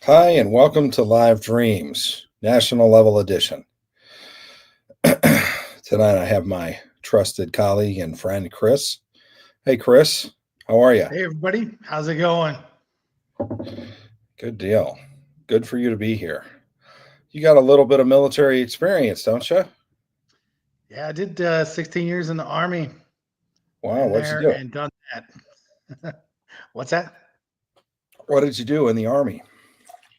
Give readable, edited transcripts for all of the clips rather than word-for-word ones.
Hi, and welcome to Live Dreams, National Level Edition. Tonight I have my trusted colleague and friend, Chris. Hey, Chris, how are you? Hey everybody, how's it going? Good deal. Good for you to be here. You got a little bit of military experience, don't you? Yeah, I did 16 years in the army. Wow, Been what'd you there do? and done that. What's that? What did you do in the Army?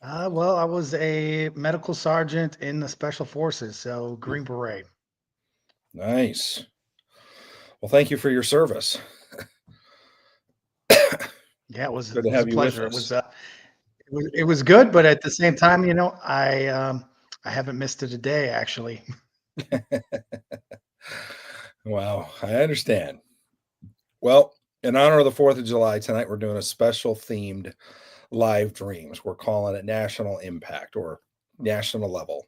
Well, I was a medical sergeant in the special forces, so Green Beret. Nice. Well, thank you for your service. Yeah, it was Good it to was a have you with pleasure. us. It was good, but at the same time, I haven't missed it a day actually. Wow, I understand. Well, in honor of the 4th of July, tonight we're doing a special themed live dreams. We're calling it National Impact or National Level.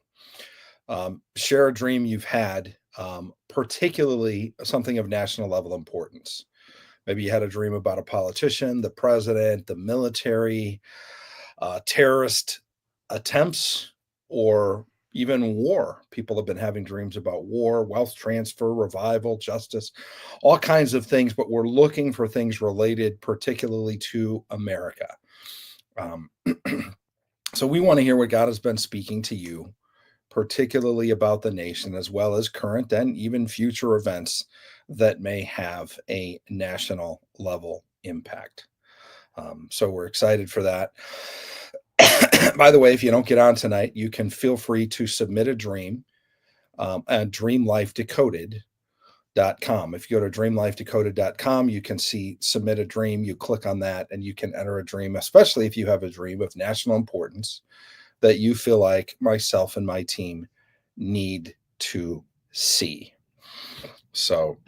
Share a dream you've had, particularly something of national level importance. Maybe you had a dream about a politician, the president, the military, terrorist attempts, or even war. People have been having dreams about war, wealth transfer, revival, justice, all kinds of things, but we're looking for things related particularly to America. Um, so we want to hear what God has been speaking to you, particularly about the nation, as well as current and even future events that may have a national level impact. So we're excited for that. By the way, if you don't get on tonight, you can feel free to submit a dream at dreamlifedecoded.com. If you go to dreamlifedecoded.com, you can see submit a dream. You click on that and you can enter a dream, especially if you have a dream of national importance that you feel like myself and my team need to see. So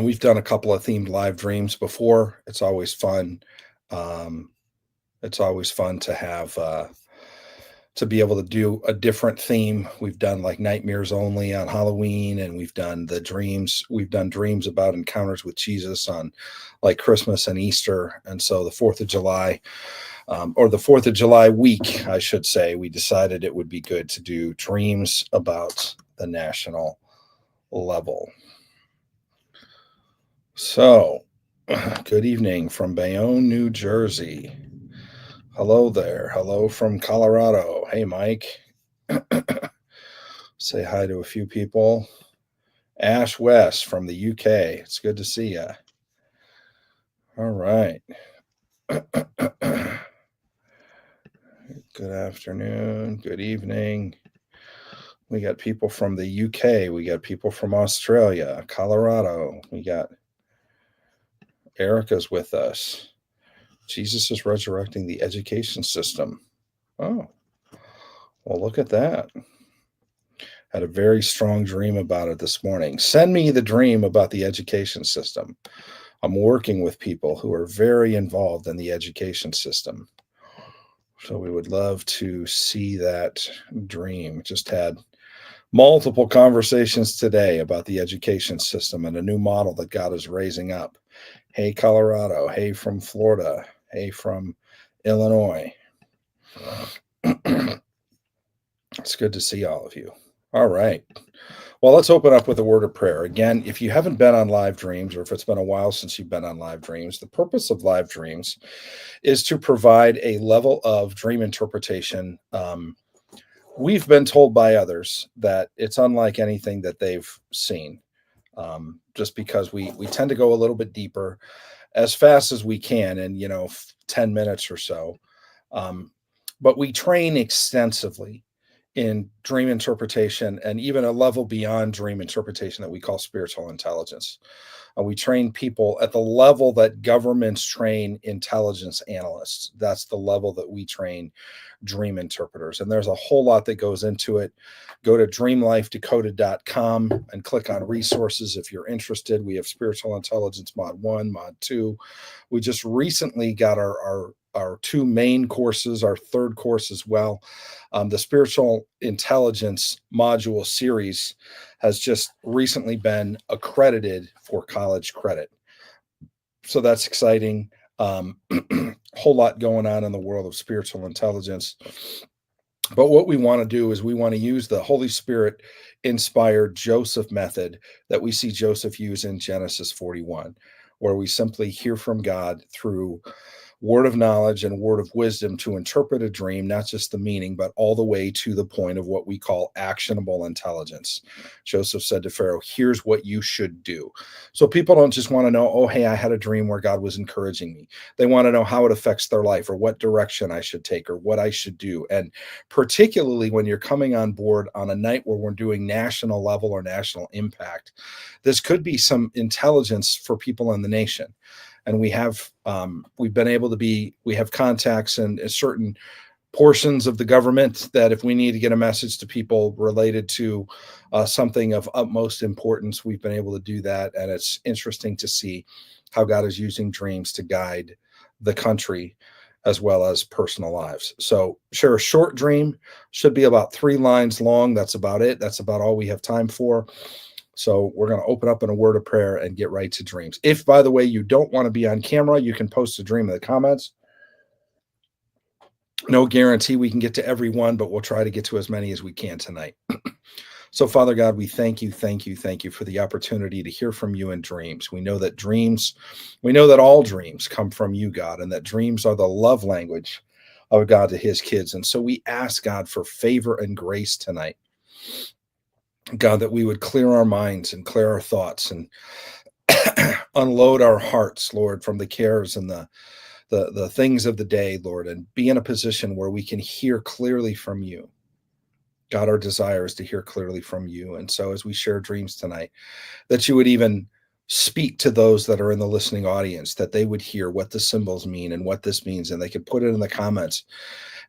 we've done a couple of themed live dreams before. It's always fun. Um, it's always fun to have to be able to do a different theme. We've done like nightmares only on Halloween, and we've done the dreams. We've done dreams about encounters with Jesus on like Christmas and Easter. And so the 4th of July, or the 4th of July week, I should say, we decided it would be good to do dreams about the national level. So, good evening from Bayonne, New Jersey. Hello there. Hello from Colorado. Hey, Mike. Say hi to a few people. Ash West from the UK. It's good to see you. All right. Good afternoon. Good evening. We got people from the UK. We got people from Australia, Colorado. We got Erica's with us. Jesus is resurrecting the education system. Oh, well, look at that. Had a very strong dream about it this morning. Send me the dream about the education system. I'm working with people who are very involved in the education system. So we would love to see that dream. Just had multiple conversations today about the education system and a new model that God is raising up. Hey, Colorado. Hey, from Florida. Hey, from Illinois. It's good to see all of you. All right. Well, let's open up with a word of prayer. Again, if you haven't been on Live Dreams, or if it's been a while since you've been on Live Dreams, the purpose of Live Dreams is to provide a level of dream interpretation. We've been told by others that it's unlike anything that they've seen, just because we tend to go a little bit deeper as fast as we can in 10 minutes or so. But we train extensively in dream interpretation and even a level beyond dream interpretation that we call spiritual intelligence. We train people at the level that governments train intelligence analysts. That's the level that we train dream interpreters. And there's a whole lot that goes into it. Go to dreamlifedecoded.com and click on resources if you're interested. We have spiritual intelligence mod 1, mod 2. We just recently got our two main courses, our third course as well. The spiritual intelligence module series has just recently been accredited for college credit. So that's exciting. Whole lot going on in the world of spiritual intelligence. But what we want to do is we want to use the Holy Spirit inspired Joseph method that we see Joseph use in Genesis 41, where we simply hear from God through word of knowledge and word of wisdom to interpret a dream, not just the meaning, but all the way to the point of what we call actionable intelligence. Joseph said to Pharaoh, here's what you should do. So people don't just want to know, oh, hey, I had a dream where God was encouraging me. They want to know how it affects their life or what direction I should take or what I should do. And particularly when you're coming on board on a night where we're doing national level or national impact, this could be some intelligence for people in the nation. And we've been able to we have contacts in certain portions of the government that if we need to get a message to people related to something of utmost importance, we've been able to do that. And it's interesting to see how God is using dreams to guide the country as well as personal lives. So share a short dream, should be about 3 lines long. That's about it. That's about all we have time for. So we're going to open up in a word of prayer and get right to dreams. If, by the way, you don't want to be on camera, you can post a dream in the comments. No guarantee we can get to everyone, but we'll try to get to as many as we can tonight. So, Father God, we thank you for the opportunity to hear from you in dreams. We know that all dreams come from you, God, and that dreams are the love language of God to his kids. And so we ask God for favor and grace tonight. God, that we would clear our minds and clear our thoughts and unload our hearts, Lord, from the cares and the things of the day, Lord, and be in a position where we can hear clearly from you. God, our desire is to hear clearly from you. And so as we share dreams tonight, that you would even speak to those that are in the listening audience, that they would hear what the symbols mean and what this means, and they could put it in the comments.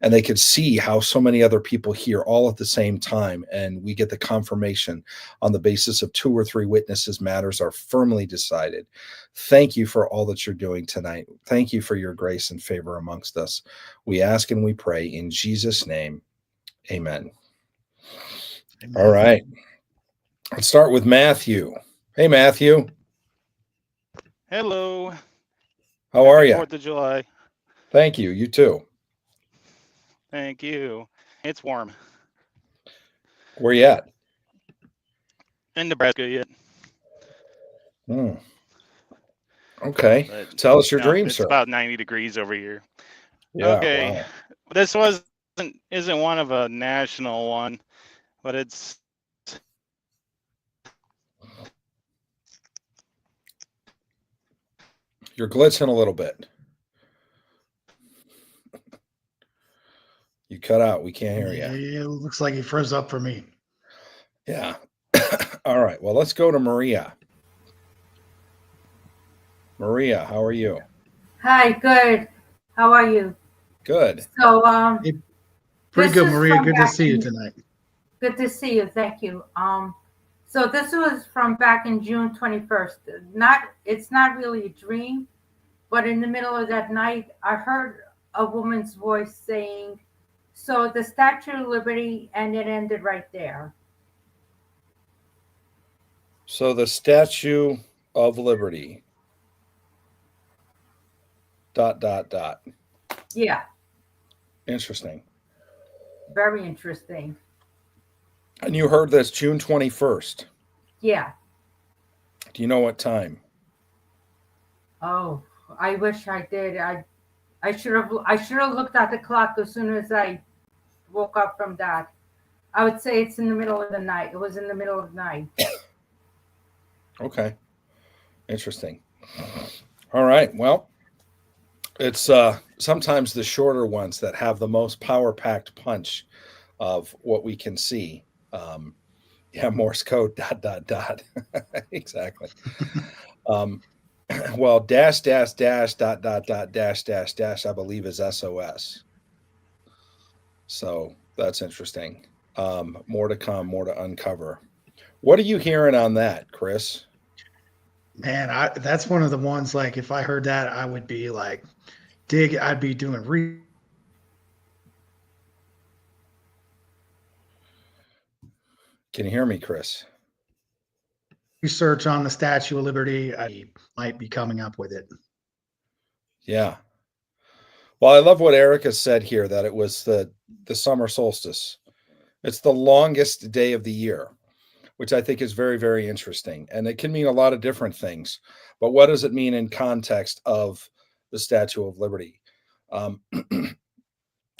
And they could see how so many other people hear all at the same time. And we get the confirmation on the basis of 2 or 3 witnesses, matters are firmly decided. Thank you for all that you're doing tonight. Thank you for your grace and favor amongst us. We ask and we pray in Jesus' name. Amen. Amen. All right. Let's start with Matthew. Hey, Matthew. Hello. How are Happy you? 4th of July. Thank you. You too. Thank you. It's warm. Where you at? In Nebraska yet. Okay. But, Tell us your dream, it's sir. about 90 degrees over here. Yeah. Okay. Wow. This isn't one of a national one, but it's You're glitching a little bit. You cut out. We can't hear you. It looks like he froze up for me. Yeah. All right. Well, let's go to Maria. Maria, how are you? Hi, good. How are you? Good. So, Pretty this good, is Maria. from Good to back see you in- tonight. Good to see you. Thank you. So this was from back in June 21st. It's not really a dream, but in the middle of that night, I heard a woman's voice saying, "So the Statue of Liberty," and it ended right there. So the Statue of Liberty. ... Yeah, Interesting. very interesting. And you heard this June 21st. Yeah. Do you know what time? Oh, I wish I did. I should have looked at the clock as soon as I woke up from that. I would say it's in the middle of the night. It was in the middle of the night. Okay. Interesting. All right. Well, it's sometimes the shorter ones that have the most power-packed punch of what we can see. Yeah, Morse code, ... Exactly. Well, dash, dash, dash, ... dash, dash, dash, I believe is SOS. So that's interesting. More to come, more to uncover. What are you hearing on that, Chris? Man, that's one of the ones, like, if I heard that, I would be like, I'd be doing Can you hear me, Chris? research on the Statue of Liberty. I might be coming up with it. Yeah. Well, I love what Erica said here, that it was the summer solstice. It's the longest day of the year, which I think is very, very interesting. And it can mean a lot of different things. But what does it mean in context of the Statue of Liberty? Um,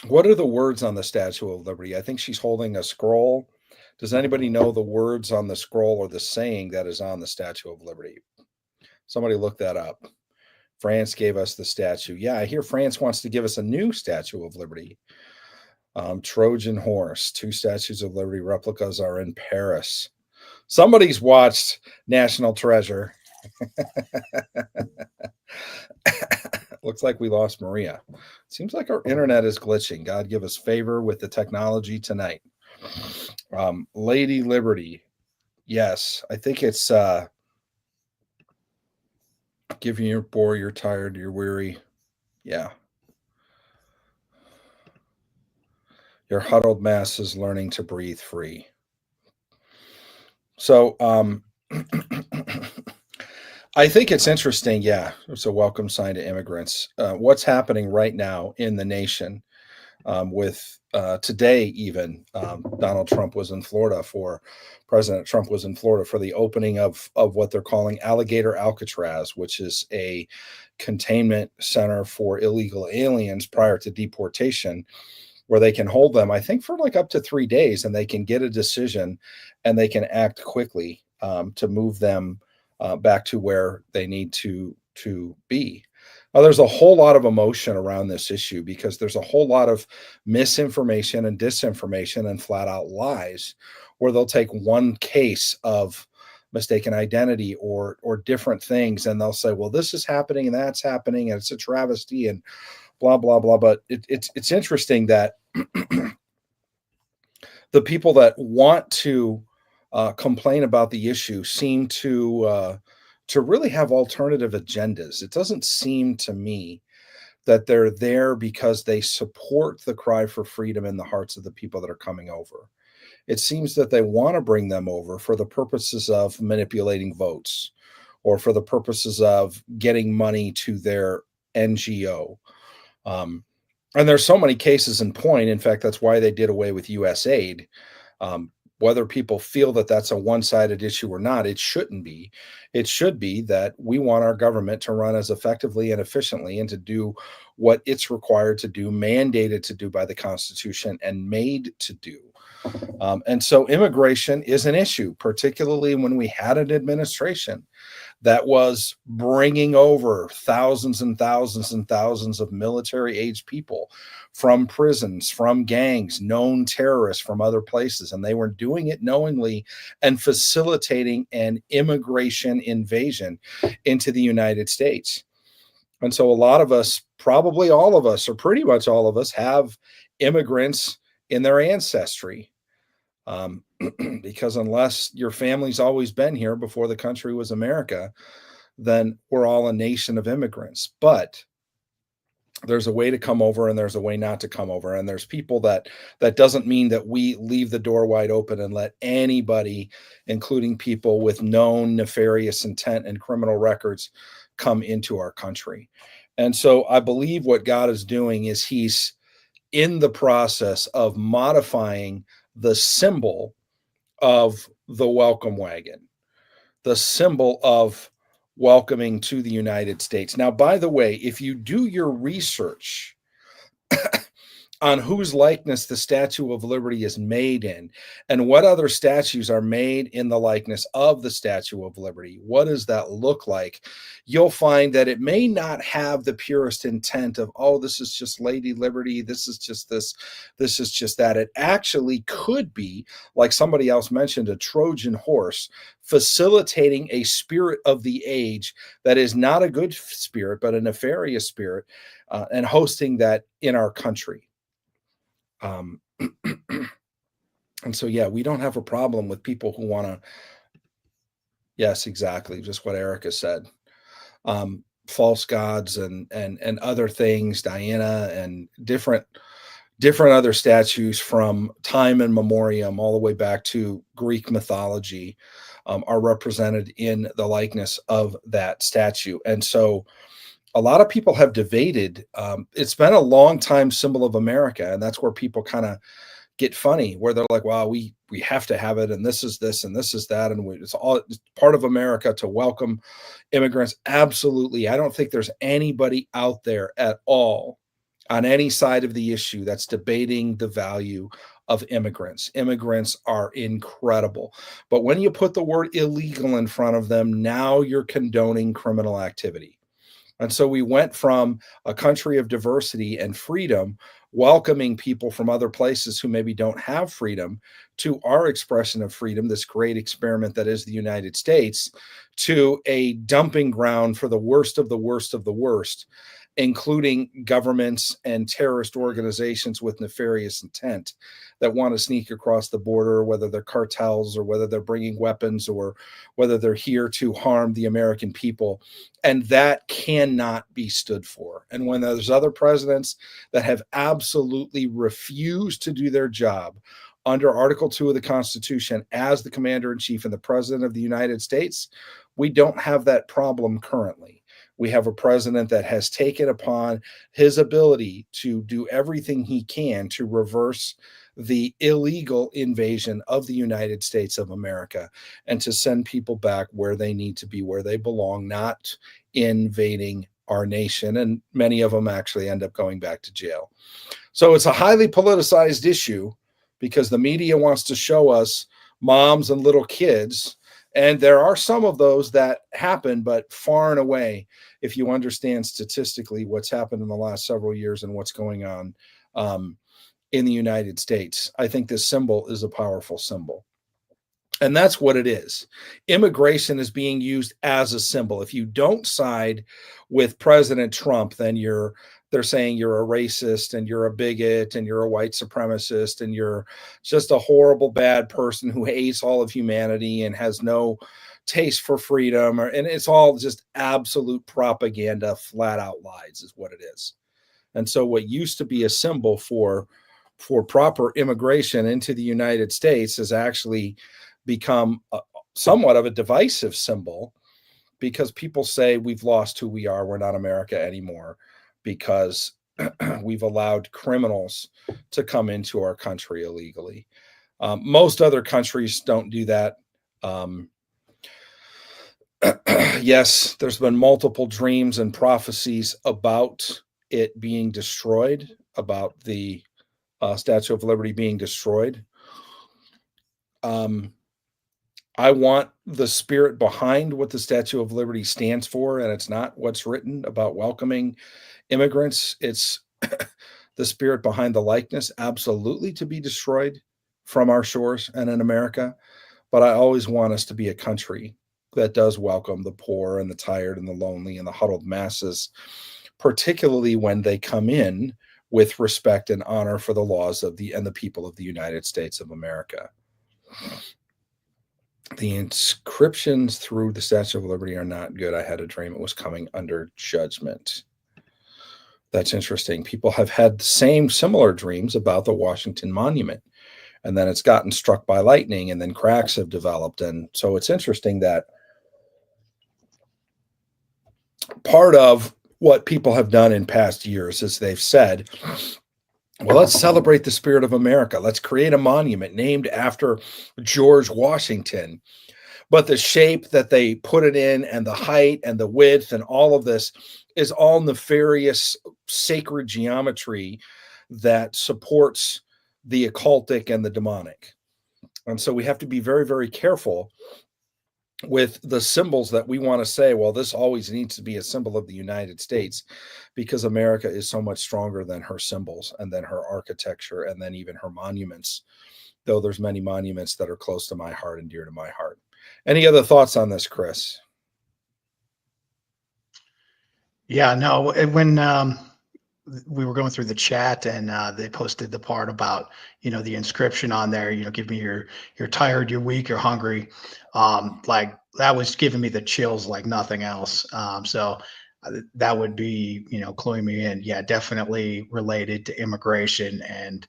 what are the words on the Statue of Liberty? I think she's holding a scroll. Does anybody know the words on the scroll or the saying that is on the Statue of Liberty? Somebody look that up. France gave us the statue. Yeah, I hear France wants to give us a new Statue of Liberty. Trojan horse. 2 Statues of Liberty replicas are in Paris. Somebody's watched National Treasure. Looks like we lost Maria. Seems like our internet is glitching. God give us favor with the technology tonight. Lady Liberty. Yes, I think it's giving you bore, you're tired, you're weary. Yeah. Your huddled masses learning to breathe free. So I think it's interesting. Yeah, it's a welcome sign to immigrants. What's happening right now in the nation with today, even President Trump was in Florida for the opening of what they're calling Alligator Alcatraz, which is a containment center for illegal aliens prior to deportation, where they can hold them, I think, for like up to 3 days, and they can get a decision and they can act quickly to move them back to where they need to be. Now, there's a whole lot of emotion around this issue because there's a whole lot of misinformation and disinformation and flat out lies, where they'll take one case of mistaken identity or different things, and they'll say, well, this is happening and that's happening and it's a travesty and blah blah blah. But it's interesting that the people that want to complain about the issue seem to really have alternative agendas. It doesn't seem to me that they're there because they support the cry for freedom in the hearts of the people that are coming over. It seems that they want to bring them over for the purposes of manipulating votes or for the purposes of getting money to their NGO. And there's so many cases in point. In fact, that's why they did away with U.S. aid. Whether people feel that that's a one-sided issue or not, it shouldn't be. It should be that we want our government to run as effectively and efficiently and to do what it's required to do, mandated to do by the Constitution, and made to do. And so immigration is an issue, particularly when we had an administration that was bringing over thousands and thousands and thousands of military-aged people from prisons, from gangs, known terrorists from other places. And they were doing it knowingly and facilitating an immigration invasion into the United States. And so a lot of us, probably all of us, or pretty much all of us, have immigrants in their ancestry. Because unless your family's always been here before the country was America, then we're all a nation of immigrants. But there's a way to come over and there's a way not to come over. And there's people that doesn't mean that we leave the door wide open and let anybody, including people with known nefarious intent and criminal records, come into our country. And so I believe what God is doing is he's in the process of modifying the symbol of the welcome wagon, the symbol of welcoming to the United States. Now, by the way, if you do your research on whose likeness the Statue of Liberty is made in and what other statues are made in the likeness of the Statue of Liberty, what does that look like? You'll find that it may not have the purest intent of, oh, this is just Lady Liberty, this is just this is just that. It actually could be, like somebody else mentioned, a Trojan horse facilitating a spirit of the age that is not a good spirit, but a nefarious spirit, and hosting that in our country. And so, yeah, we don't have a problem with people who want to. Yes, exactly. Just what Erica said. False gods and other things, Diana and different other statues from time immemorial, all the way back to Greek mythology, are represented in the likeness of that statue. And so a lot of people have debated. It's been a long time symbol of America, and that's where people kind of get funny, where they're like, "Well, we have to have it, and this is this, and this is that, and it's part of America to welcome immigrants." Absolutely, I don't think there's anybody out there at all on any side of the issue that's debating the value of immigrants. Immigrants are incredible. But when you put the word illegal in front of them, now you're condoning criminal activity. And so we went from a country of diversity and freedom, welcoming people from other places who maybe don't have freedom, to our expression of freedom, this great experiment that is the United States, to a dumping ground for the worst of the worst of the worst, including governments and terrorist organizations with nefarious intent that want to sneak across the border, whether they're cartels or whether they're bringing weapons or whether they're here to harm the American people. And that cannot be stood for. And when there's other presidents that have absolutely refused to do their job under Article 2 of the Constitution as the commander in chief and the president of the United States, we don't have that problem currently. We have a president that has taken upon his ability to do everything he can to reverse the illegal invasion of the United States of America and to send people back where they need to be, where they belong, not invading our nation. And many of them actually end up going back to jail. So it's a highly politicized issue because the media wants to show us moms and little kids. And there are some of those that happen, but far and away, if you understand statistically what's happened in the last several years and what's going on in the United States, I think this symbol is a powerful symbol. And that's what it is. Immigration is being used as a symbol. If you don't side with President Trump, then they're saying you're a racist and you're a bigot and you're a white supremacist and you're just a horrible, bad person who hates all of humanity and has no taste for freedom. And it's all just absolute propaganda, flat out lies is what it is. And so what used to be a symbol for proper immigration into the United States has actually become somewhat of a divisive symbol because people say we've lost who we are. We're not America anymore because we've allowed criminals to come into our country illegally. Most other countries don't do that. Yes, there's been multiple dreams and prophecies about it being destroyed, about the Statue of Liberty being destroyed. I want the spirit behind what the Statue of Liberty stands for, and it's not what's written about welcoming immigrants. It's the spirit behind the likeness, absolutely to be destroyed from our shores and in America. But I always want us to be a country that does welcome the poor and the tired and the lonely and the huddled masses, particularly when they come in with respect and honor for the laws of the people of the United States of America. The inscriptions through the Statue of Liberty are not good. I had a dream it was coming under judgment. That's interesting. People have had similar dreams about the Washington Monument, and then it's gotten struck by lightning, and then cracks have developed. And so it's interesting that part of what people have done in past years is they've said, well, let's celebrate the spirit of America. Let's create a monument named after George Washington. But the shape that they put it in and the height and the width and all of this is all nefarious sacred geometry that supports the occultic and the demonic. And so we have to be very, very careful with the symbols that we want to say, well, this always needs to be a symbol of the United States, because America is so much stronger than her symbols and then her architecture and then even her monuments, though there's many monuments that are close to my heart and dear to my heart. Any other thoughts on this, Chris? Yeah, no, when we were going through the chat and they posted the part about, the inscription on there, give me you're tired, you're weak, you're hungry. Like that was giving me the chills like nothing else. So that would be, cluing me in. Yeah, definitely related to immigration. And,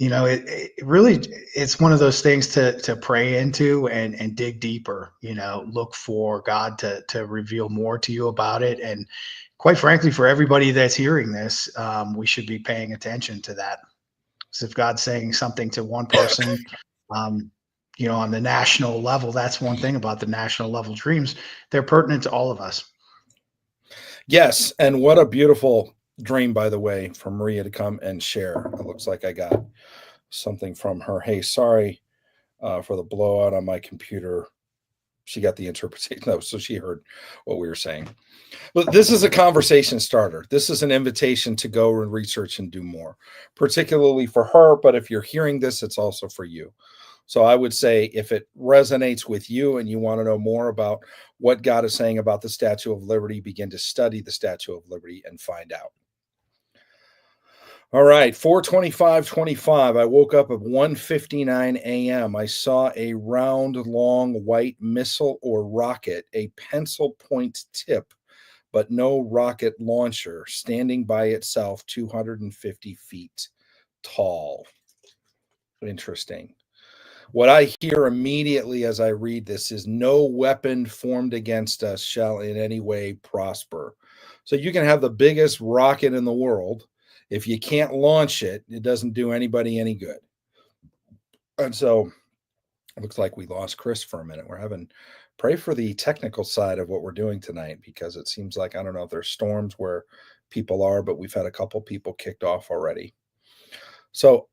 it really, it's one of those things to pray into and dig deeper, look for God to reveal more to you about it. And quite frankly, for everybody that's hearing this, we should be paying attention to that. So if God's saying something to one person, on the national level, that's one thing about the national level dreams. They're pertinent to all of us. Yes. And what a beautiful dream, by the way, for Maria to come and share. It looks like I got something from her. Hey, sorry for the blowout on my computer. She got the interpretation. No, so she heard what we were saying. But this is a conversation starter. This is an invitation to go and research and do more, particularly for her. But if you're hearing this, it's also for you. So I would say if it resonates with you and you want to know more about what God is saying about the Statue of Liberty, begin to study the Statue of Liberty and find out. All right, 4:25:25. I woke up at 1:59 a.m. I saw a round, long, white missile or rocket, a pencil point tip, but no rocket launcher, standing by itself 250 feet tall. Interesting. What I hear immediately as I read this is no weapon formed against us shall in any way prosper. So you can have the biggest rocket in the world. If you can't launch it, it doesn't do anybody any good. And so it looks like we lost Chris for a minute. Pray for the technical side of what we're doing tonight, because it seems like, I don't know if there's storms where people are, but we've had a couple people kicked off already. So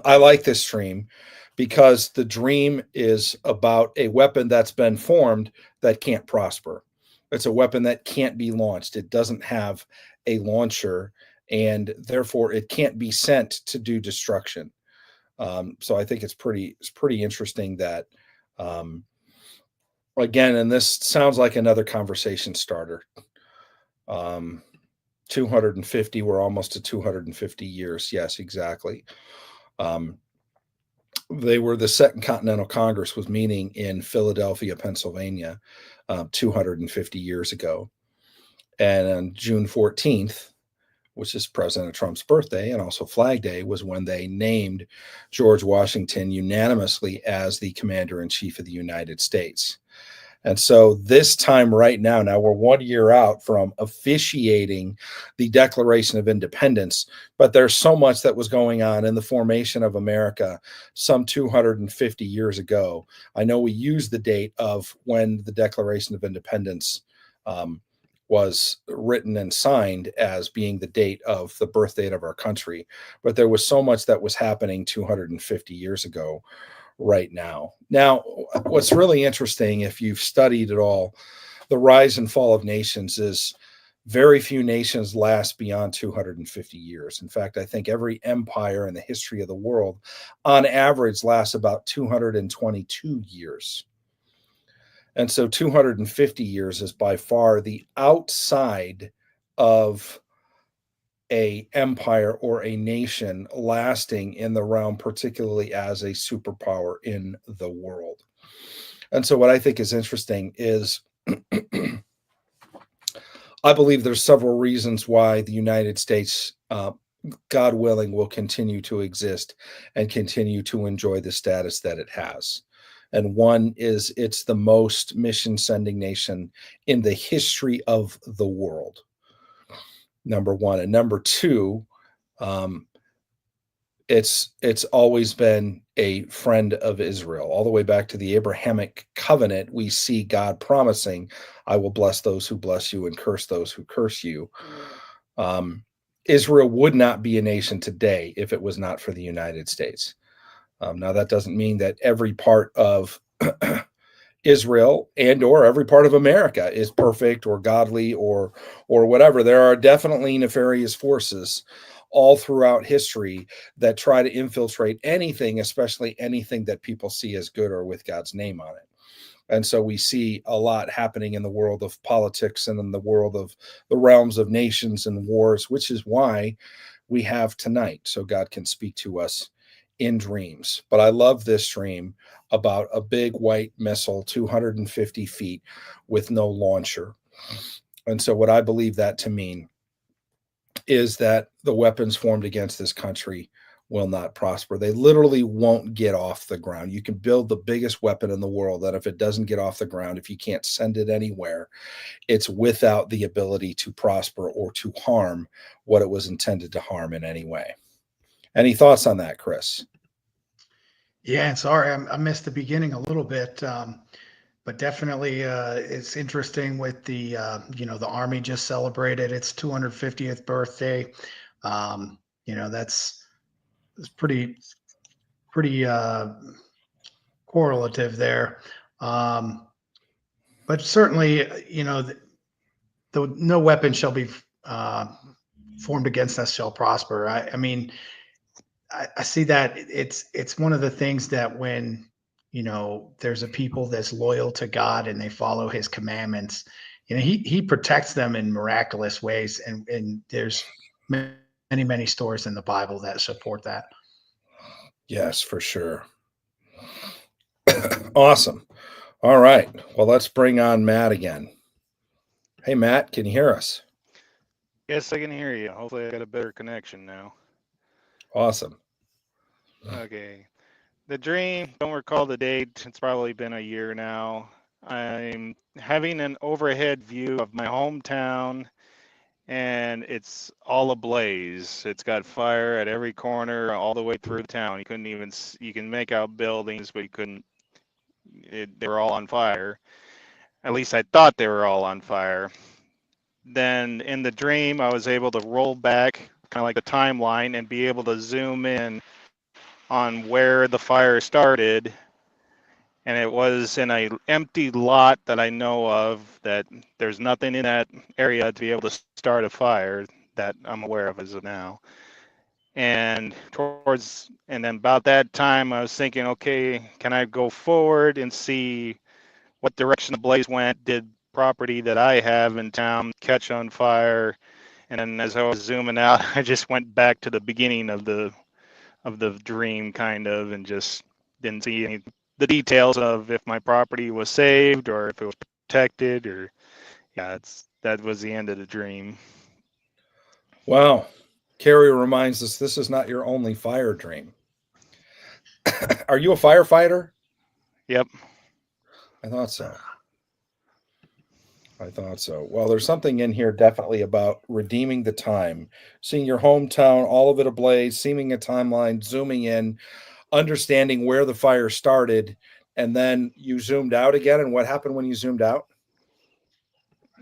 I like this stream because the dream is about a weapon that's been formed that can't prosper. It's a weapon that can't be launched. It doesn't have a launcher, and therefore it can't be sent to do destruction. So I think it's pretty interesting that, again, and this sounds like another conversation starter. 250, we're almost to 250 years. Yes, exactly. The Second Continental Congress was meeting in Philadelphia, Pennsylvania, 250 years ago. And on June 14th, which is President Trump's birthday and also Flag Day, was when they named George Washington unanimously as the Commander-in-Chief of the United States. And so this time right now we're 1 year out from officiating the Declaration of Independence, but there's so much that was going on in the formation of America some 250 years ago. I know we use the date of when the Declaration of Independence was written and signed as being the date of the birth date of our country, but there was so much that was happening 250 years ago right now. Now, what's really interesting, if you've studied at all, the rise and fall of nations is very few nations last beyond 250 years. In fact, I think every empire in the history of the world, on average, lasts about 222 years. And so 250 years is by far the outside of a empire or a nation lasting in the realm, particularly as a superpower in the world. And so what I think is interesting is I believe there's several reasons why the United States, God willing, will continue to exist and continue to enjoy the status that it has. And one is it's the most mission sending nation in the history of the world. Number one. And number two, it's always been a friend of Israel. All the way back to the Abrahamic covenant, we see God promising, I will bless those who bless you and curse those who curse you. Israel would not be a nation today if it was not for the United States. Now, that doesn't mean that every part of Israel and or every part of America is perfect or godly or whatever. There are definitely nefarious forces all throughout history that try to infiltrate anything, especially anything that people see as good or with God's name on it. And so we see a lot happening in the world of politics and in the world of the realms of nations and wars, which is why we have tonight, so God can speak to us in dreams. But I love this dream about a big white missile, 250 feet with no launcher. And so what I believe that to mean is that the weapons formed against this country will not prosper. They literally won't get off the ground. You can build the biggest weapon in the world, that if it doesn't get off the ground, if you can't send it anywhere, it's without the ability to prosper or to harm what it was intended to harm in any way. Any thoughts on that, Chris? Yeah, and sorry, I missed the beginning a little bit, but definitely it's interesting with the the Army just celebrated its 250th birthday. That's pretty correlative there. Um, but certainly, the no weapon shall be uh, formed against us shall prosper. I mean, I see that it's one of the things that when there's a people that's loyal to God and they follow His commandments, He protects them in miraculous ways, and there's many stories in the Bible that support that. Yes, for sure. Awesome. All right. Well, let's bring on Matt again. Hey, Matt, can you hear us? Yes, I can hear you. Hopefully I got a better connection now. Awesome. Okay. The dream, don't recall the date. It's probably been a year now. I'm having an overhead view of my hometown, and it's all ablaze. It's got fire at every corner all the way through town. You couldn't even you can make out buildings, but you couldn't. They were all on fire. At least I thought they were all on fire. Then in the dream, I was able to roll back, kind of like the timeline, and be able to zoom in on where the fire started. And it was in a empty lot that I know of, that there's nothing in that area to be able to start a fire that I'm aware of as of now. And then about that time, I was thinking, okay, can I go forward and see what direction the blaze went? Did property that I have in town catch on fire? And then as I was zooming out, I just went back to the beginning of the dream, kind of, and just didn't see any the details of if my property was saved or if it was protected, or that was the end of the dream. Wow. Carrie reminds us this is not your only fire dream. Are you a firefighter? Yep. I thought so. Well, there's something in here definitely about redeeming the time, seeing your hometown, all of it ablaze, seeing a timeline, zooming in, understanding where the fire started, and then you zoomed out again. And what happened when you zoomed out?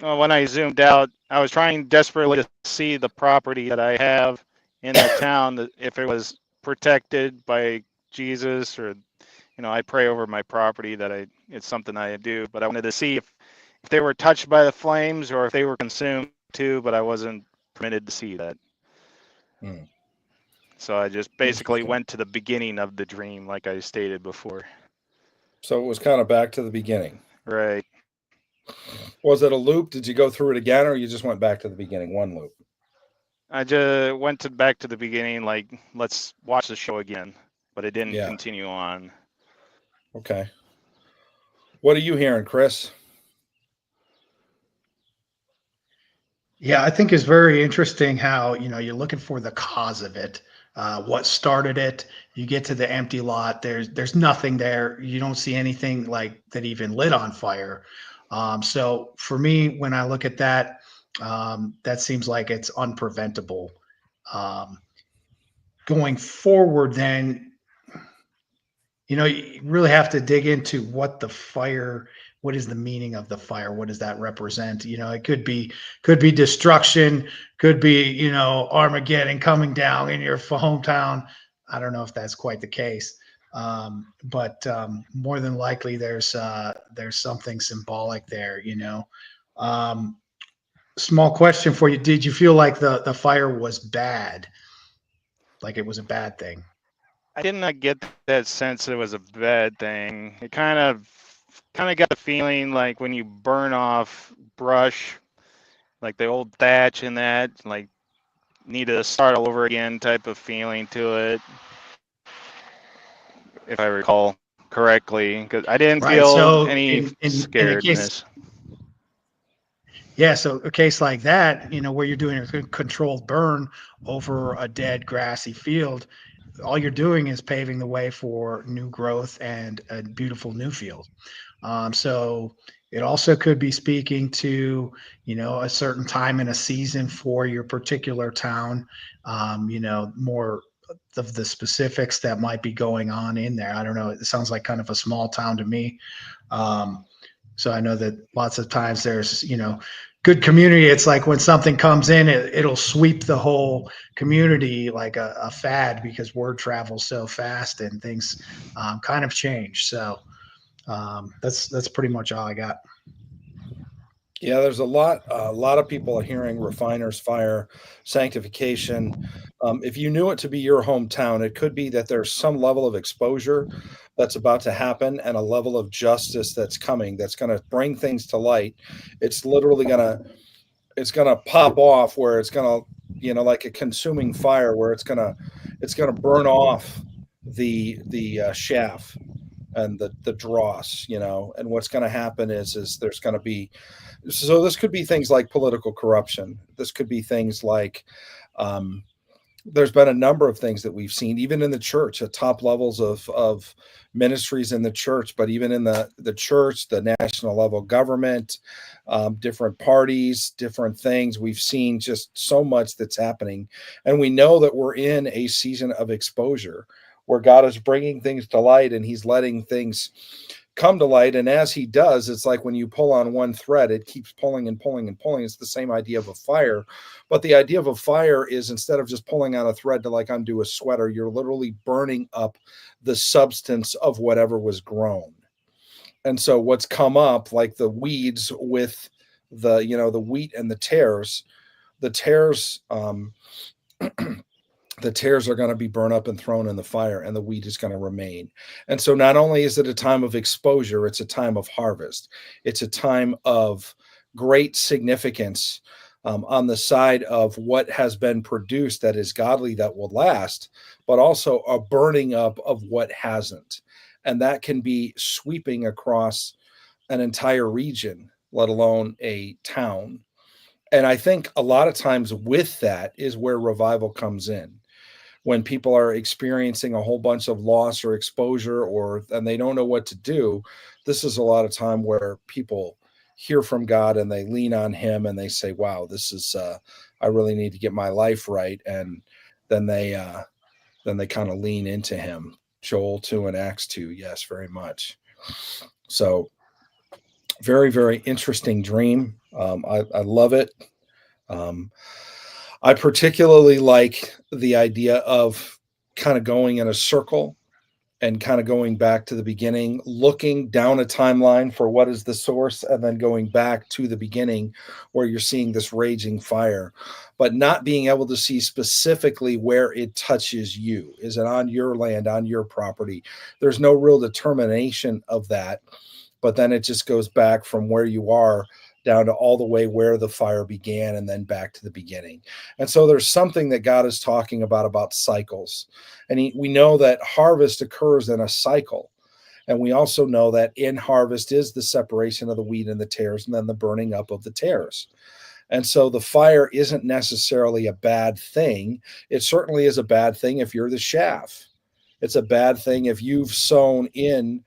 Well, when I zoomed out, I was trying desperately to see the property that I have in the town, that if it was protected by Jesus, or I pray over my property that it's something I do, but I wanted to see if they were touched by the flames or if they were consumed too, but I wasn't permitted to see that. So I just basically went to the beginning of the dream, like I stated before. So it was kind of back to the beginning. Right. Was it a loop? Did you go through it again, or you just went back to the beginning, one loop? I just went back to the beginning, like, let's watch the show again, but it didn't continue on. Okay. What are you hearing, Chris? Yeah, I think it's very interesting how, you're looking for the cause of it, what started it. You get to the empty lot. There's nothing there. You don't see anything like that even lit on fire. So for me, when I look at that, that seems like it's unpreventable. Going forward, then, you really have to dig into what is the meaning of the fire? What does that represent? It could be destruction, could be, Armageddon coming down in your hometown. I don't know if that's quite the case. But more than likely there's something symbolic there, Small question for you. Did you feel like the fire was bad? Like it was a bad thing? I did not get that sense it was a bad thing. It kind of got the feeling like when you burn off brush, like the old thatch and that, like need to start all over again type of feeling to it, if I recall correctly, because I didn't feel So any in a scaredness. So a case like that, where you're doing a controlled burn over a dead grassy field, all you're doing is paving the way for new growth and a beautiful new field. So it also could be speaking to, a certain time in a season for your particular town, more of the specifics that might be going on in there. I don't know. It sounds like kind of a small town to me. Um, so I know that lots of times there's, good community. It's like when something comes in, it'll sweep the whole community like a fad, because word travels so fast and things kind of change. So that's pretty much all I got. Yeah, there's a lot of people are hearing refiner's fire, sanctification. If you knew it to be your hometown, it could be that there's some level of exposure that's about to happen and a level of justice that's coming that's going to bring things to light. It's literally it's gonna pop off where it's gonna, like a consuming fire, where it's gonna burn off the chaff and the dross, and what's going to happen is there's going to be, so this could be things like political corruption. This could be things like, um, there's been a number of things that we've seen, even in the church, at top levels of ministries in the church, but even in the church, the national level government, different parties, different things. We've seen just so much that's happening. And we know that we're in a season of exposure where God is bringing things to light and he's letting things come to light. And as he does, it's like when you pull on one thread, it keeps pulling and pulling and pulling. It's the same idea of a fire. But the idea of a fire is, instead of just pulling on a thread to like undo a sweater, you're literally burning up the substance of whatever was grown. And so what's come up, like the weeds with the wheat and the tares, the tares are going to be burned up and thrown in the fire, and the wheat is going to remain. And so not only is it a time of exposure, it's a time of harvest. It's a time of great significance, on the side of what has been produced that is godly, that will last, but also a burning up of what hasn't. And that can be sweeping across an entire region, let alone a town. And I think a lot of times with that is where revival comes in, when people are experiencing a whole bunch of loss or exposure, and they don't know what to do. This is a lot of time where people hear from God and they lean on him and they say, wow, this is I really need to get my life right. And then they kind of lean into him. Joel 2 and Acts 2. Yes, very much. So very, very interesting dream. I love it. Um, I particularly like the idea of kind of going in a circle and kind of going back to the beginning, looking down a timeline for what is the source, and then going back to the beginning where you're seeing this raging fire, but not being able to see specifically where it touches you. Is it on your land, on your property? There's no real determination of that, but then it just goes back from where you are down to all the way where the fire began and then back to the beginning. And so there's something that God is talking about cycles. And we know that harvest occurs in a cycle. And we also know that in harvest is the separation of the wheat and the tares, and then the burning up of the tares. And so the fire isn't necessarily a bad thing. It certainly is a bad thing if you're the chaff. It's a bad thing if you've sown in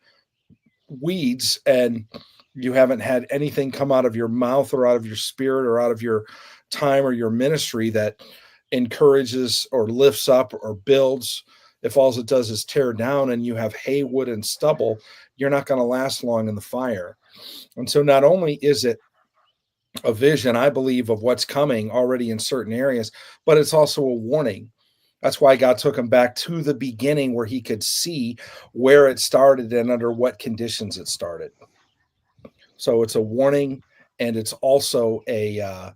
weeds and you haven't had anything come out of your mouth or out of your spirit or out of your time or your ministry that encourages or lifts up or builds. If all it does is tear down and you have hay, wood, and stubble, you're not going to last long in the fire. And so not only is it a vision, I believe, of what's coming already in certain areas, but it's also a warning. That's why God took him back to the beginning where he could see where it started and under what conditions it started. So it's a warning, and it's also I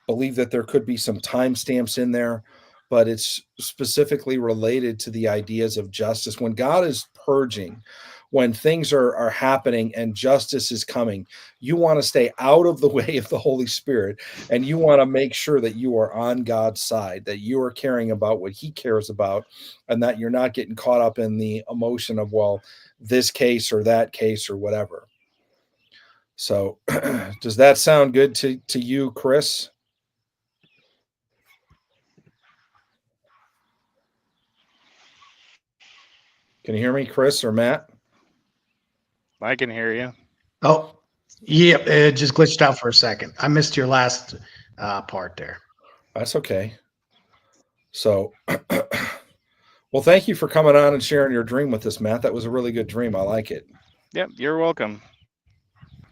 believe that there could be some timestamps in there, but it's specifically related to the ideas of justice. When God is purging, when things are happening and justice is coming, you want to stay out of the way of the Holy Spirit, and you want to make sure that you are on God's side, that you are caring about what he cares about, and that you're not getting caught up in the emotion of, well, this case or that case or whatever. So does that sound good to you, Chris? Can you hear me, Chris or Matt? I can hear you. Oh, yeah, it just glitched out for a second. I missed your last part there. That's okay. So, well, thank you for coming on and sharing your dream with us, Matt. That was a really good dream. I like it. Yep, you're welcome.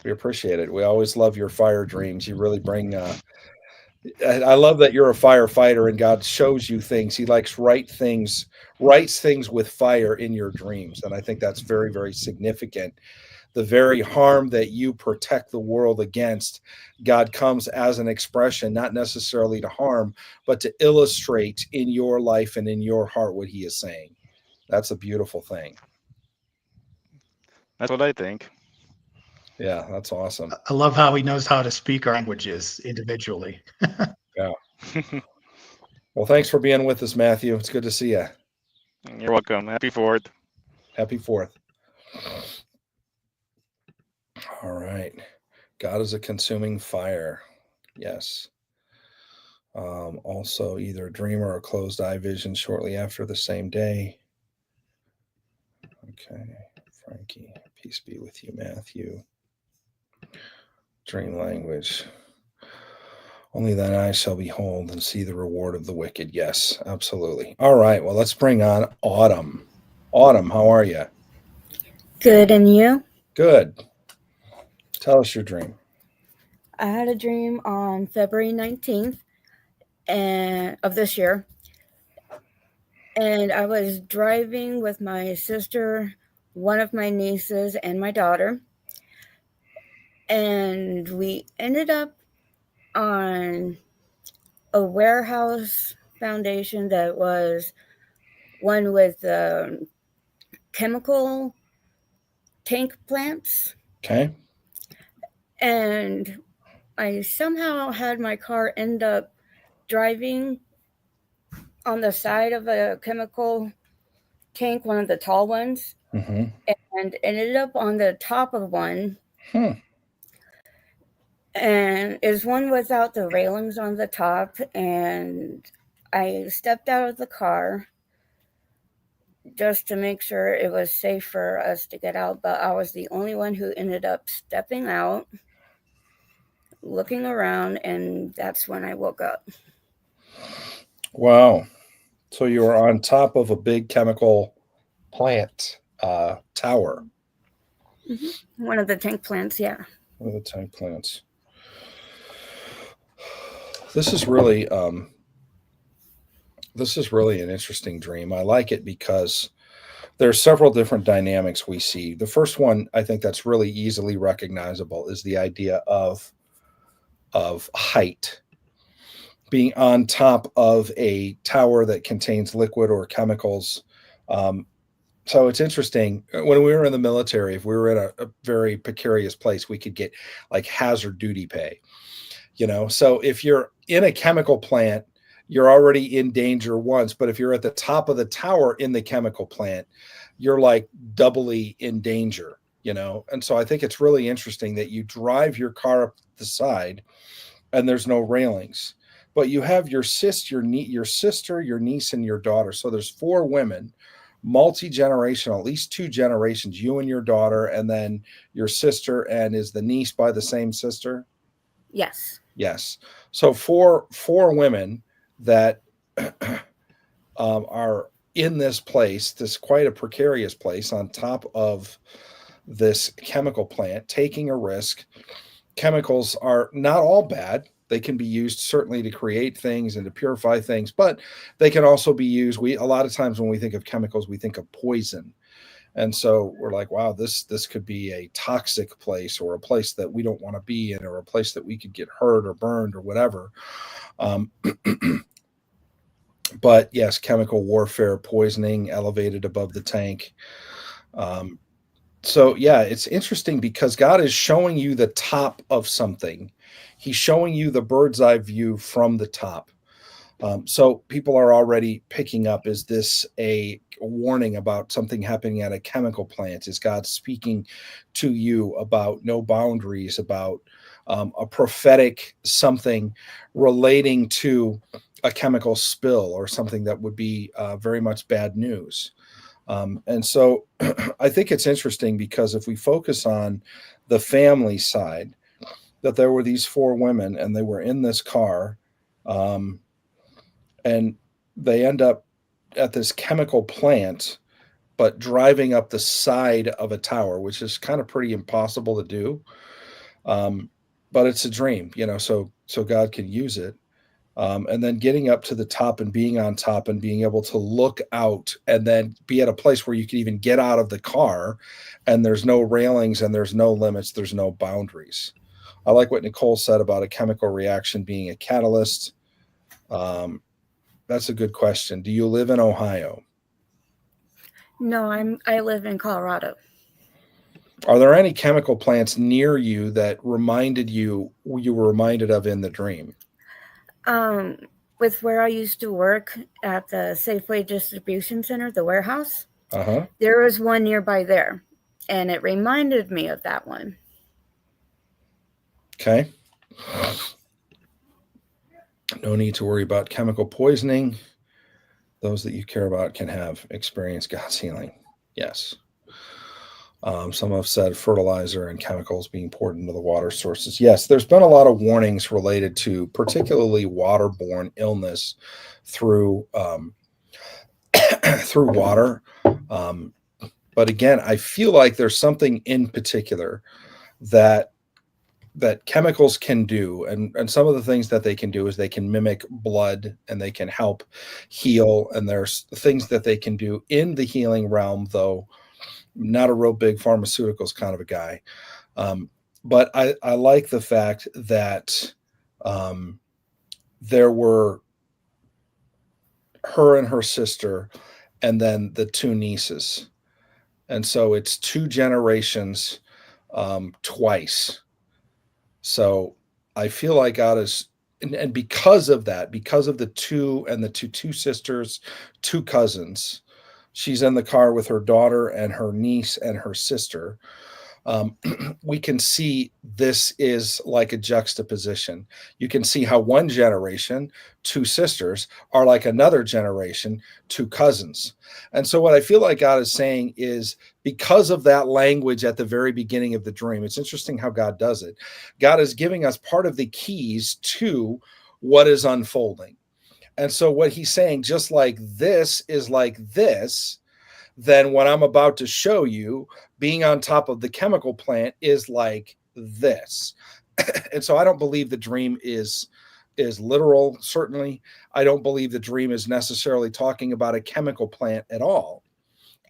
We appreciate it. We always love your fire dreams. You really bring. I love that you're a firefighter and God shows you things. He likes writes things with fire in your dreams, and I think that's very, very significant. The very harm that you protect the world against, God comes as an expression, not necessarily to harm, but to illustrate in your life and in your heart what He is saying. That's a beautiful thing. That's what I think. Yeah, that's awesome. I love how he knows how to speak our languages individually. Yeah. Well, thanks for being with us, Matthew. It's good to see you. You're welcome. Happy 4th. Happy 4th. All right. God is a consuming fire. Yes. Also, either a dream or a closed eye vision shortly after the same day. Okay. Frankie, peace be with you, Matthew. Dream language. Only thine eyes shall behold and see the reward of the wicked. Yes, absolutely. All right. Well, let's bring on Autumn. Autumn, how are you? Good, and you? Good. Tell us your dream. I had a dream on February 19th of this year, and I was driving with my sister, one of my nieces, and my daughter, and we ended up on a warehouse foundation that was one with chemical tank plants. Okay. And I somehow had my car end up driving on the side of a chemical tank, one of the tall ones, and ended up on the top of one. And is one without the railings on the top. And I stepped out of the car just to make sure it was safe for us to get out. But I was the only one who ended up stepping out, looking around, and that's when I woke up. Wow. So you were on top of a big chemical plant tower. Mm-hmm. One of the tank plants, yeah. One of the tank plants. This is really an interesting dream. I like it because there are several different dynamics we see. The first one, I think that's really easily recognizable, is the idea of height. Being on top of a tower that contains liquid or chemicals. So it's interesting. When we were in the military, if we were in a very precarious place, we could get like hazard duty pay. So if you're in a chemical plant, you're already in danger once. But if you're at the top of the tower in the chemical plant, you're like doubly in danger. And so I think it's really interesting that you drive your car up the side and there's no railings. But you have your sister, your niece, and your daughter. So there's 4 women, multi-generational, at least 2 generations, you and your daughter, and then your sister. And is the niece by the same sister? Yes. Yes. So four women that are in this place, this quite a precarious place on top of this chemical plant, taking a risk. Chemicals are not all bad. They can be used certainly to create things and to purify things, but they can also be used. A lot of times when we think of chemicals, we think of poison. And so we're like, wow, this could be a toxic place, or a place that we don't want to be in, or a place that we could get hurt or burned or whatever. But yes, chemical warfare, poisoning, elevated above the tank. So yeah, it's interesting because God is showing you the top of something. He's showing you the bird's eye view from the top. So people are already picking up, is this a warning about something happening at a chemical plant? Is God speaking to you about no boundaries, about a prophetic something relating to a chemical spill or something that would be very much bad news? And so I think it's interesting because if we focus on the family side, that there were these four women and they were in this car, um, and they end up at this chemical plant, but driving up the side of a tower, which is kind of pretty impossible to do. But it's a dream, so God can use it. And then getting up to the top and being on top and being able to look out and then be at a place where you can even get out of the car and there's no railings and there's no limits, there's no boundaries. I like what Nicole said about a chemical reaction being a catalyst. That's a good question. Do you live in Ohio? No, I live in Colorado. Are there any chemical plants near you that you were reminded of in the dream? With where I used to work at the Safeway Distribution Center, the warehouse, there was one nearby there, and it reminded me of that one. Okay. No need to worry about chemical poisoning. Those that you care about can experience God's healing. Yes. Some have said fertilizer and chemicals being poured into the water sources. Yes, there's been a lot of warnings related to particularly waterborne illness through through water. But again, I feel like there's something in particular that chemicals can do, and some of the things that they can do is they can mimic blood and they can help heal, and there's things that they can do in the healing realm, though not a real big pharmaceuticals kind of a guy. But I like the fact that there were her and her sister and then the two nieces. And so it's two generations twice. So I feel like God is, and because of that, because of the two sisters, two cousins, she's in the car with her daughter and her niece and her sister. We can see this is like a juxtaposition. You can see how one generation, two sisters, are like another generation, two cousins. And so what I feel like God is saying is, because of that language at the very beginning of the dream, it's interesting how God does it. God is giving us part of the keys to what is unfolding. And so what he's saying, just like this is like this, then what I'm about to show you, being on top of the chemical plant, is like this. And so I don't believe the dream is literal, certainly. I don't believe the dream is necessarily talking about a chemical plant at all.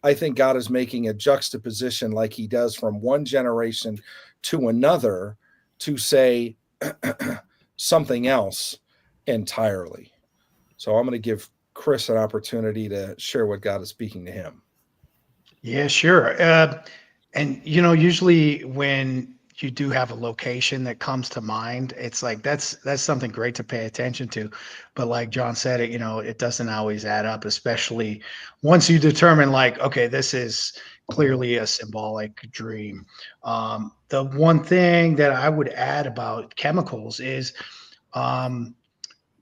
I think God is making a juxtaposition like he does from one generation to another to say something else entirely. So I'm going to give Chris an opportunity to share what God is speaking to him. Yeah, sure. And usually when you do have a location that comes to mind, it's like that's something great to pay attention to. But like John said, it doesn't always add up, especially once you determine, like, okay, this is clearly a symbolic dream. The one thing that I would add about chemicals is,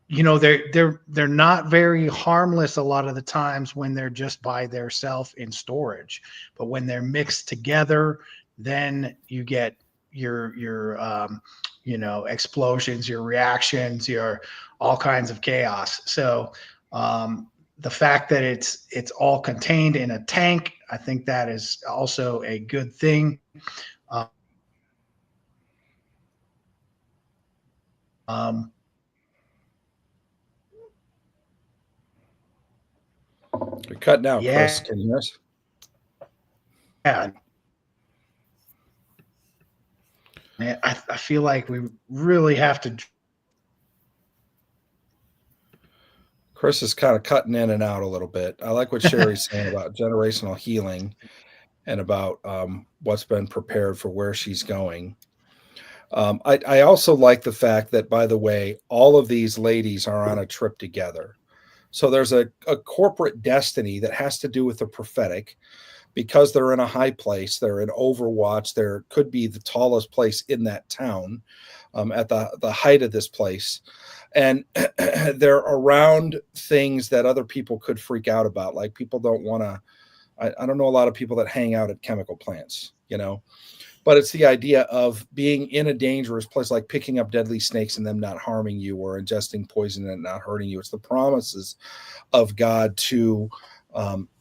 they're not very harmless a lot of the times when they're just by themselves in storage, but when they're mixed together, then you get your explosions, your reactions, your all kinds of chaos. So the fact that it's all contained in a tank, I think that is also a good thing. You're cutting out, Yeah. Chris. Can you hear us? Yeah. Man, I feel like we really have to. Chris is kind of cutting in and out a little bit. I like what Sherry's saying about generational healing and about what's been prepared for where she's going. I also like the fact that, by the way, all of these ladies are on a trip together. So there's a corporate destiny that has to do with the prophetic, because they're in a high place. They're in Overwatch. There could be the tallest place in that town at the height of this place. And they're around things that other people could freak out about. Like, people don't want to I don't know a lot of people that hang out at chemical plants, but it's the idea of being in a dangerous place, like picking up deadly snakes and them not harming you, or ingesting poison and not hurting you. It's the promises of God to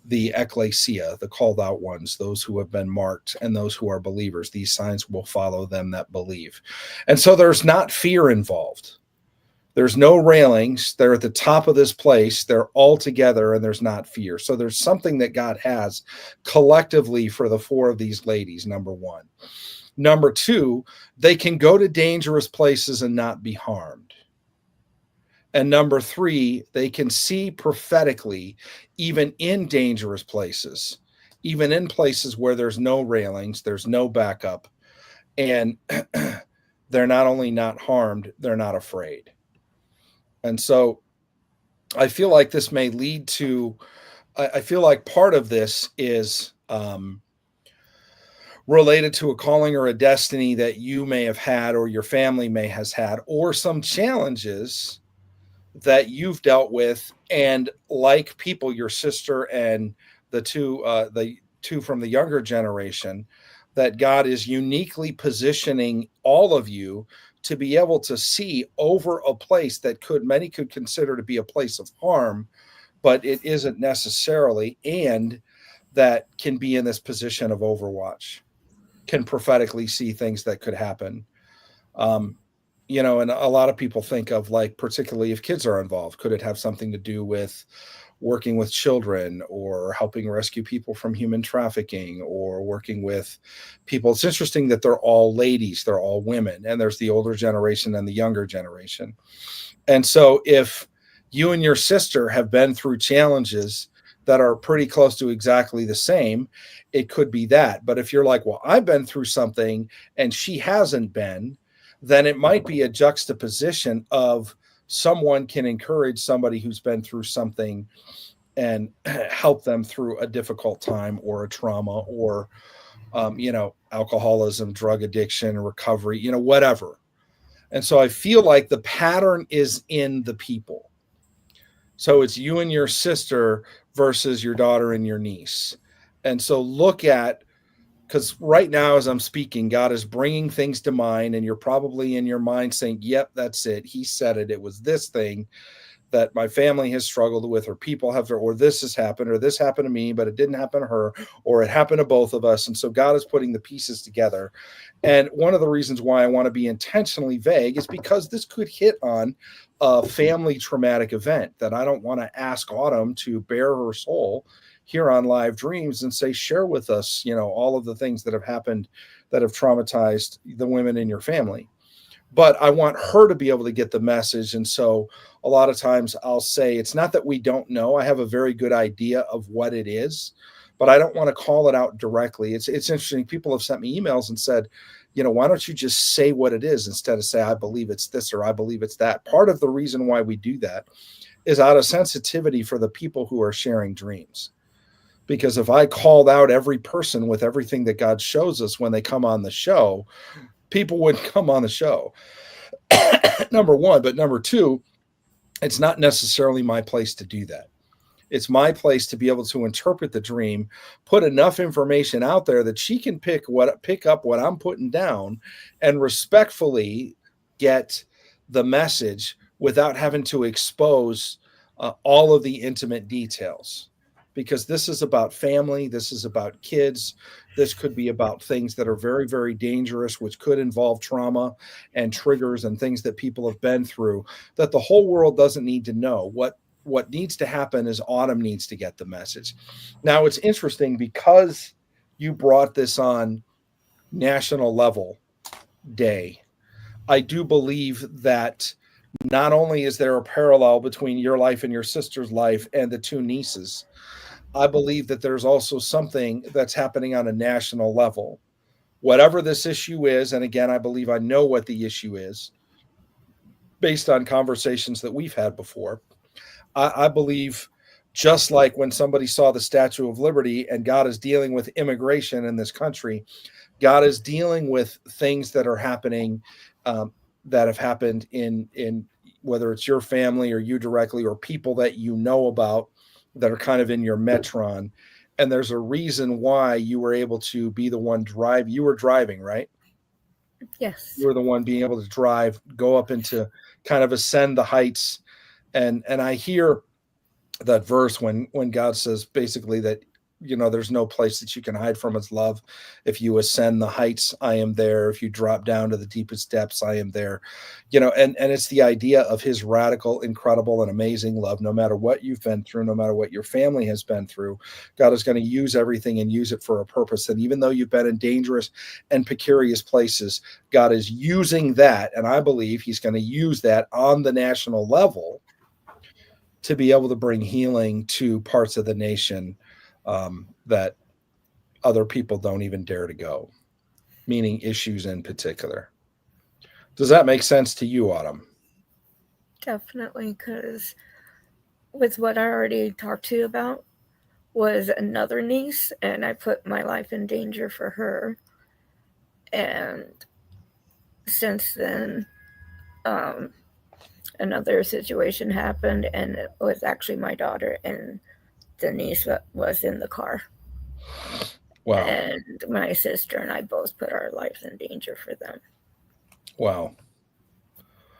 the ecclesia, the called out ones, those who have been marked and those who are believers. These signs will follow them that believe. And so there's not fear involved. There's no railings. They're at the top of this place. They're all together, and there's not fear. So there's something that God has collectively for the four of these ladies, number one. Number two, they can go to dangerous places and not be harmed. And number three, they can see prophetically, even in dangerous places, even in places where there's no railings, there's no backup, and they're not only not harmed, they're not afraid. And so I feel like this may lead to, I feel like part of this is related to a calling or a destiny that you may have had, or your family may has had, or some challenges that you've dealt with. And like people, your sister and the two from the younger generation, that God is uniquely positioning all of you to be able to see over a place that many could consider to be a place of harm, but it isn't necessarily, and that can be in this position of overwatch, can prophetically see things that could happen. And a lot of people think of, like, particularly if kids are involved, could it have something to do with working with children, or helping rescue people from human trafficking, or working with people? It's interesting that they're all ladies, they're all women, and there's the older generation and the younger generation. And so if you and your sister have been through challenges that are pretty close to exactly the same, it could be that. But if you're like, well, I've been through something and she hasn't been, then it might be a juxtaposition of someone can encourage somebody who's been through something and help them through a difficult time, or a trauma, or, alcoholism, drug addiction, recovery, whatever. And so I feel like the pattern is in the people. So it's you and your sister versus your daughter and your niece. And so because right now, as I'm speaking, God is bringing things to mind, and you're probably in your mind saying, yep, that's it. He said it. It was this thing that my family has struggled with, or people have, or this has happened, or this happened to me, but it didn't happen to her, or it happened to both of us. And so God is putting the pieces together. And one of the reasons why I want to be intentionally vague is because this could hit on a family traumatic event that I don't want to ask Autumn to bare her soul here on Live Dreams and say, share with us, all of the things that have happened that have traumatized the women in your family. But I want her to be able to get the message. And so a lot of times I'll say, it's not that we don't know. I have a very good idea of what it is, but I don't want to call it out directly. It's interesting. People have sent me emails and said, why don't you just say what it is instead of say, I believe it's this, or I believe it's that. Part of the reason why we do that is out of sensitivity for the people who are sharing dreams. Because if I called out every person with everything that God shows us when they come on the show, people wouldn't come on the show. Number one. But number two, it's not necessarily my place to do that. It's my place to be able to interpret the dream, put enough information out there that she can pick up what I'm putting down, and respectfully get the message without having to expose all of the intimate details. Because this is about family. This is about kids. This could be about things that are very, very dangerous, which could involve trauma and triggers and things that people have been through that the whole world doesn't need to know. What needs to happen is Autumn needs to get the message. Now, it's interesting because you brought this on National Level Day. I do believe that not only is there a parallel between your life and your sister's life and the two nieces, I believe that there's also something that's happening on a national level. Whatever this issue is, and again, I believe I know what the issue is based on conversations that we've had before. I believe, just like when somebody saw the Statue of Liberty, and God is dealing with immigration in this country, God is dealing with things that are happening, that have happened in whether it's your family or you directly, or people that you know about that are kind of in your metron. And there's a reason why you were able to be the one drive. You were driving, right? Yes. You were the one being able to drive, go up into kind of ascend the heights. And I hear that verse when God says basically that, there's no place that you can hide from his love. If you ascend the heights, I am there. If you drop down to the deepest depths, I am there. And it's the idea of his radical, incredible, and amazing love. No matter what you've been through, no matter what your family has been through, God is going to use everything and use it for a purpose. And even though you've been in dangerous and precarious places, God is using that. And I believe he's going to use that on the national level to be able to bring healing to parts of the nation that other people don't even dare to go, meaning issues in particular. Does that make sense to you, Autumn? Definitely, because with what I already talked to you about was another niece, and I put my life in danger for her. And since then, another situation happened, and it was actually my daughter and the niece that was in the car. Wow. And my sister and I both put our lives in danger for them. Wow.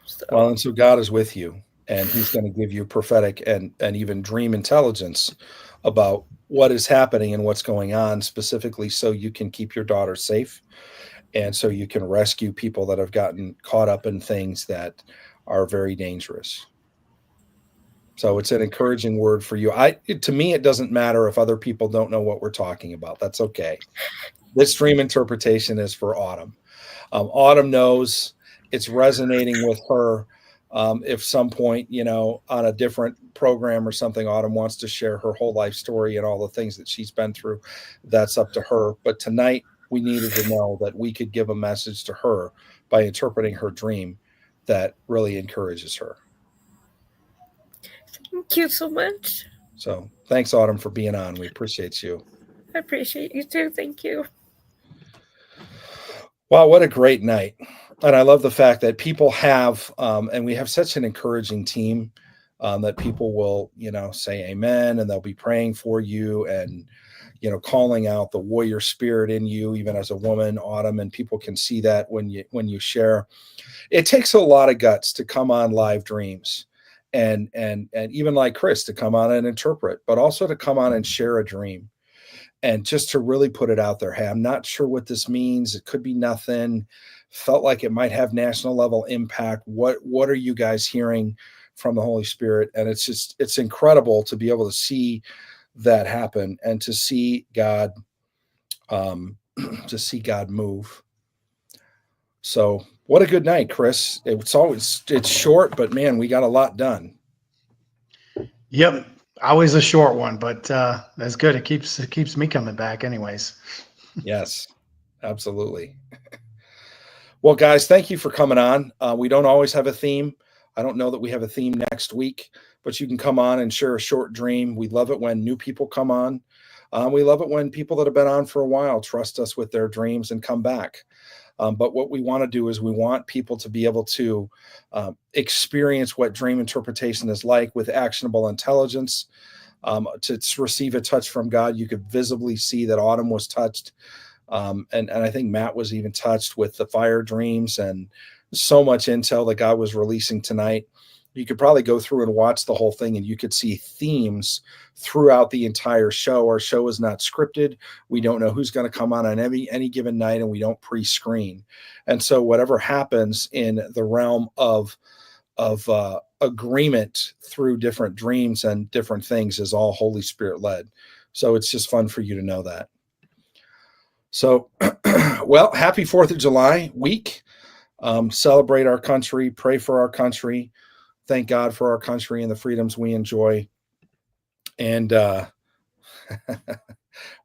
So, Well, and so God is with you, and he's going to give you prophetic and even dream intelligence about what is happening and what's going on, specifically so you can keep your daughter safe and so you can rescue people that have gotten caught up in things that are very dangerous. So it's an encouraging word for you. To me, it doesn't matter if other people don't know what we're talking about. That's okay. This dream interpretation is for Autumn. Autumn knows it's resonating with her. If some point, on a different program or something, Autumn wants to share her whole life story and all the things that she's been through, that's up to her. But tonight, we needed to know that we could give a message to her by interpreting her dream that really encourages her. thank you so much. So thanks, Autumn, for being on. We appreciate you. I appreciate you too. Thank you. Wow, what a great night. And I love the fact that people have, and we have such an encouraging team that people will, say amen, and they'll be praying for you and, calling out the warrior spirit in you, even as a woman, Autumn, and people can see that when you share. It takes a lot of guts to come on live dreams and even like Chris to come on and interpret, but also to come on and share a dream. And just to really put it out there, hey, I'm not sure what this means. It could be nothing. Felt like it might have national level impact. What are you guys hearing from the Holy Spirit? And it's incredible to be able to see that happen and to see God, move. So what a good night, Chris. It's short, but man, we got a lot done. Yep. Always a short one, but that's good. It keeps me coming back anyways. Yes, absolutely. Well, guys, thank you for coming on. We don't always have a theme. I don't know that we have a theme next week, but you can come on and share a short dream. We love it when new people come on. We love it when people that have been on for a while trust us with their dreams and come back. But what we want to do is we want people to be able to experience what dream interpretation is like with actionable intelligence, to receive a touch from God. You could visibly see that Autumn was touched. And I think Matt was even touched with the fire dreams and so much intel that God was releasing tonight. You could probably go through and watch the whole thing and you could see themes throughout the entire show. Our show is not scripted. We don't know who's going to come on any given night, and we don't pre-screen. And so whatever happens in the realm of agreement through different dreams and different things is all Holy Spirit led. So it's just fun for you to know that. So, well, happy 4th of July week. Celebrate our country, pray for our country. Thank God for our country and the freedoms we enjoy. And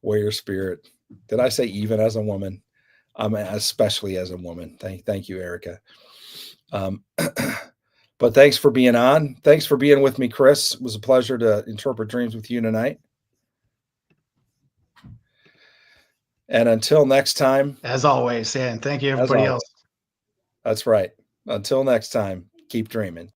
warrior spirit. Did I say even as a woman? Especially as a woman. Thank you, Erica. But thanks for being on. Thanks for being with me, Chris. It was a pleasure to interpret dreams with you tonight. And until next time. As always, and thank you, everybody else. That's right. Until next time, keep dreaming.